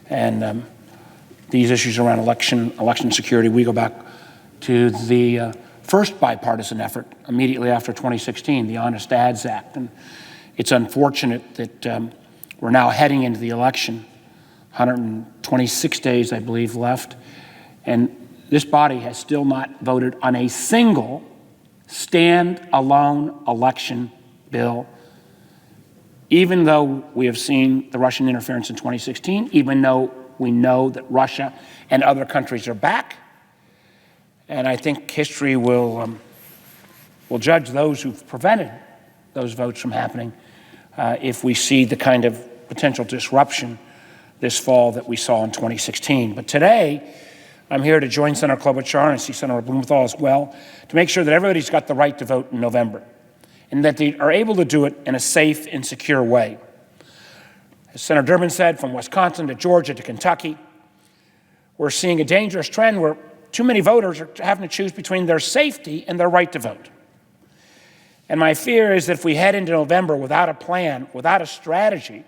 And these issues around election security, we go back to the first bipartisan effort immediately after 2016, the Honest Ads Act. And it's unfortunate that we're now heading into the election, 126 days, I believe, left, and this body has still not voted on a single stand-alone election bill, even though we have seen the Russian interference in 2016, even though we know that Russia and other countries are back. And I think history will judge those who've prevented those votes from happening if we see the kind of potential disruption this fall that we saw in 2016. But today, I'm here to join Senator Klobuchar, and I see Senator Blumenthal as well, to make sure that everybody's got the right to vote in November, and that they are able to do it in a safe and secure way. As Senator Durbin said, from Wisconsin to Georgia to Kentucky, we're seeing a dangerous trend where too many voters are having to choose between their safety and their right to vote. And my fear is that if we head into November without a plan, without a strategy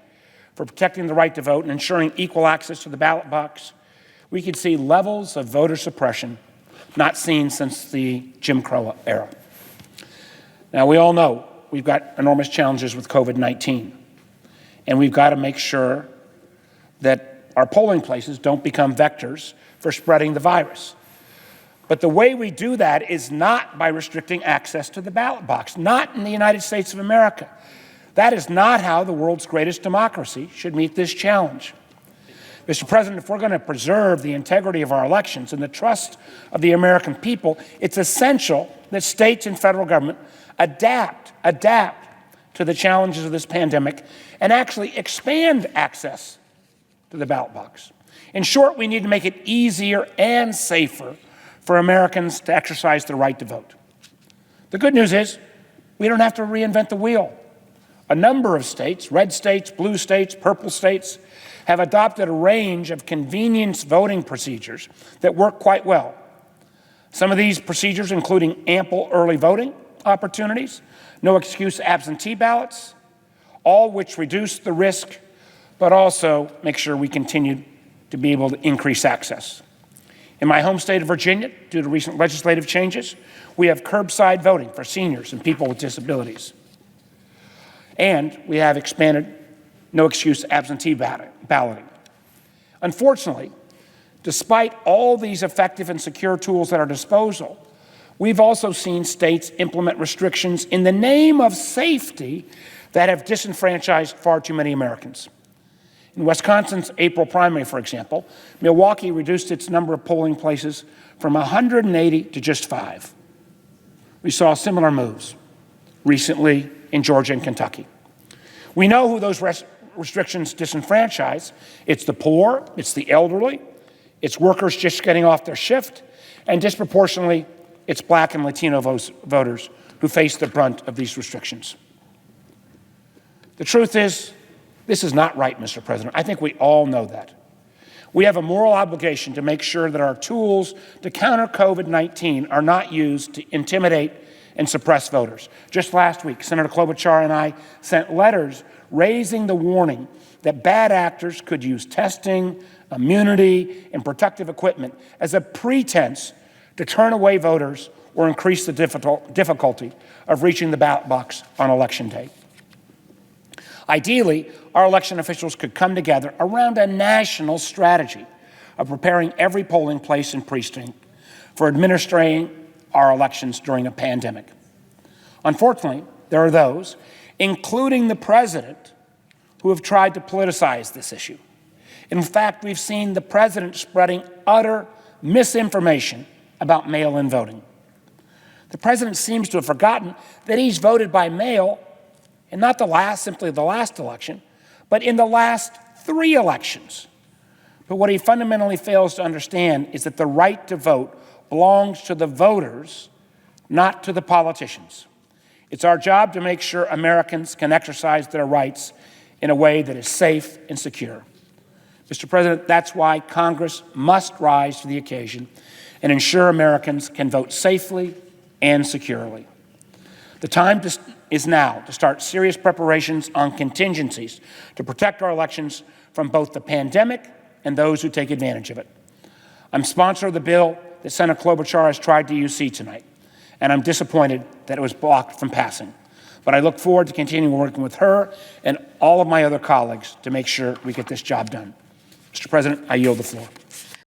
for protecting the right to vote and ensuring equal access to the ballot box, we could see levels of voter suppression not seen since the Jim Crow era. Now, we all know we've got enormous challenges with COVID-19, and we've got to make sure that our polling places don't become vectors for spreading the virus. But the way we do that is not by restricting access to the ballot box, not in the United States of America. That is not how the world's greatest democracy should meet this challenge. Mr. President, if we're going to preserve the integrity of our elections and the trust of the American people, it's essential that states and federal government adapt to the challenges of this pandemic and actually expand access to the ballot box. In short, we need to make it easier and safer for Americans to exercise their right to vote. The good news is we don't have to reinvent the wheel. A number of states, red states, blue states, purple states, have adopted a range of convenience voting procedures that work quite well. Some of these procedures including ample early voting opportunities, no excuse absentee ballots, all which reduce the risk, but also make sure we continue to be able to increase access. In my home state of Virginia, due to recent legislative changes, we have curbside voting for seniors and people with disabilities. And we have expanded no excuse absentee balloting. Unfortunately, despite all these effective and secure tools at our disposal, we've also seen states implement restrictions in the name of safety that have disenfranchised far too many Americans. In Wisconsin's April primary, for example, Milwaukee reduced its number of polling places from 180 to just 5. We saw similar moves recently in Georgia and Kentucky. We know who those restrictions disenfranchise. It's the poor, it's the elderly, it's workers just getting off their shift, and disproportionately, it's Black and Latino voters who face the brunt of these restrictions. The truth is, this is not right, Mr. President. I think we all know that. We have a moral obligation to make sure that our tools to counter COVID-19 are not used to intimidate and suppress voters. Just last week, Senator Klobuchar and I sent letters raising the warning that bad actors could use testing, immunity, and protective equipment as a pretense to turn away voters or increase the difficulty of reaching the ballot box on Election Day. Ideally, our election officials could come together around a national strategy of preparing every polling place and precinct for administering our elections during a pandemic. Unfortunately, there are those, including the president, who have tried to politicize this issue. In fact, we've seen the president spreading utter misinformation about mail-in voting. The president seems to have forgotten that he's voted by mail in not the last, simply the last election, but in the last 3 elections. But what he fundamentally fails to understand is that the right to vote belongs to the voters, not to the politicians. It's our job to make sure Americans can exercise their rights in a way that is safe and secure. Mr. President, that's why Congress must rise to the occasion and ensure Americans can vote safely and securely. The time is now to start serious preparations on contingencies to protect our elections from both the pandemic and those who take advantage of it. I'm sponsor of the bill that Senator Klobuchar has tried to use tonight, and I'm disappointed that it was blocked from passing. But I look forward to continuing working with her and all of my other colleagues to make sure we get this job done. Mr. President, I yield the floor.